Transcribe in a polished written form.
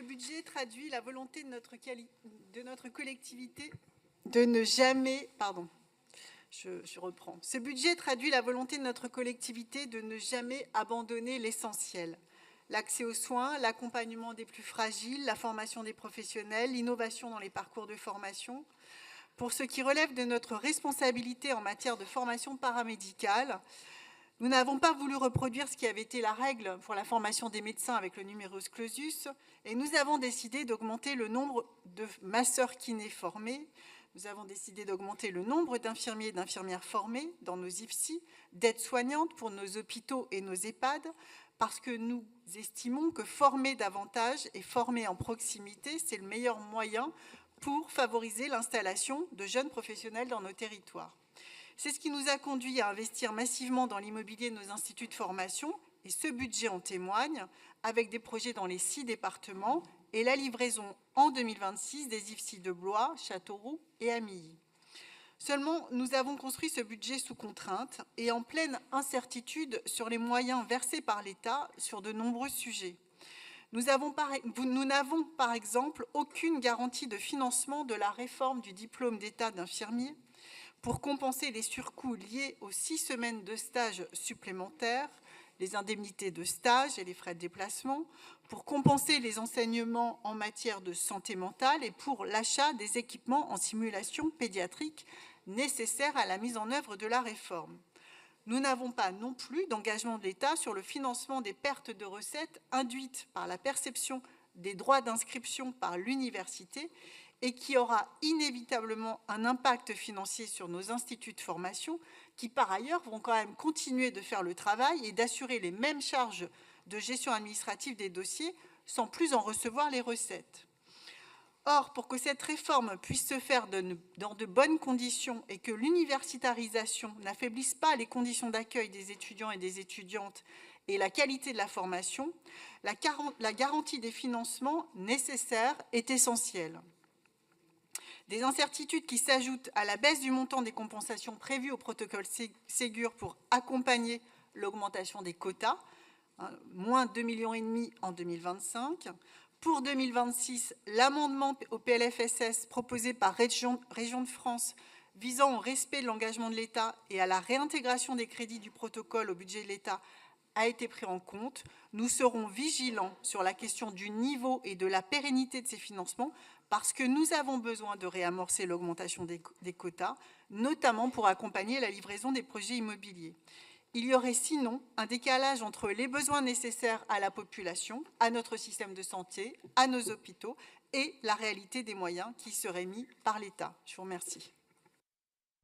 budget traduit la volonté de notre collectivité de ne jamais... Pardon, je reprends. Ce budget traduit la volonté de notre collectivité de ne jamais abandonner l'essentiel. L'accès aux soins, l'accompagnement des plus fragiles, la formation des professionnels, l'innovation dans les parcours de formation. Pour ce qui relève de notre responsabilité en matière de formation paramédicale, nous n'avons pas voulu reproduire ce qui avait été la règle pour la formation des médecins avec le numerus clausus, et nous avons décidé d'augmenter le nombre de masseurs kinés formés, nous avons décidé d'augmenter le nombre d'infirmiers et d'infirmières formés dans nos IFSI, d'aides-soignantes pour nos hôpitaux et nos EHPAD, parce que nous estimons que former davantage et former en proximité, c'est le meilleur moyen pour favoriser l'installation de jeunes professionnels dans nos territoires. C'est ce qui nous a conduit à investir massivement dans l'immobilier de nos instituts de formation, et ce budget en témoigne, avec des projets dans les 6 départements et la livraison en 2026 des IFSI de Blois, Châteauroux et Amilly. Seulement, nous avons construit ce budget sous contrainte et en pleine incertitude sur les moyens versés par l'État sur de nombreux sujets. Nous n'avons par exemple aucune garantie de financement de la réforme du diplôme d'État d'infirmier pour compenser les surcoûts liés aux 6 semaines de stage supplémentaires, les indemnités de stage et les frais de déplacement, pour compenser les enseignements en matière de santé mentale et pour l'achat des équipements en simulation pédiatrique nécessaires à la mise en œuvre de la réforme. Nous n'avons pas non plus d'engagement de l'État sur le financement des pertes de recettes induites par la perception des droits d'inscription par l'université et qui aura inévitablement un impact financier sur nos instituts de formation qui, par ailleurs, vont quand même continuer de faire le travail et d'assurer les mêmes charges de gestion administrative des dossiers sans plus en recevoir les recettes. Or, pour que cette réforme puisse se faire dans de bonnes conditions et que l'universitarisation n'affaiblisse pas les conditions d'accueil des étudiants et des étudiantes et la qualité de la formation, la garantie des financements nécessaires est essentielle. Des incertitudes qui s'ajoutent à la baisse du montant des compensations prévues au protocole Ségur pour accompagner l'augmentation des quotas, moins 2,5 millions en 2025. Pour 2026, l'amendement au PLFSS proposé par Région de France visant au respect de l'engagement de l'État et à la réintégration des crédits du protocole au budget de l'État a été pris en compte. Nous serons vigilants sur la question du niveau et de la pérennité de ces financements parce que nous avons besoin de réamorcer l'augmentation des quotas, notamment pour accompagner la livraison des projets immobiliers. Il y aurait sinon un décalage entre les besoins nécessaires à la population, à notre système de santé, à nos hôpitaux et la réalité des moyens qui seraient mis par l'État. Je vous remercie.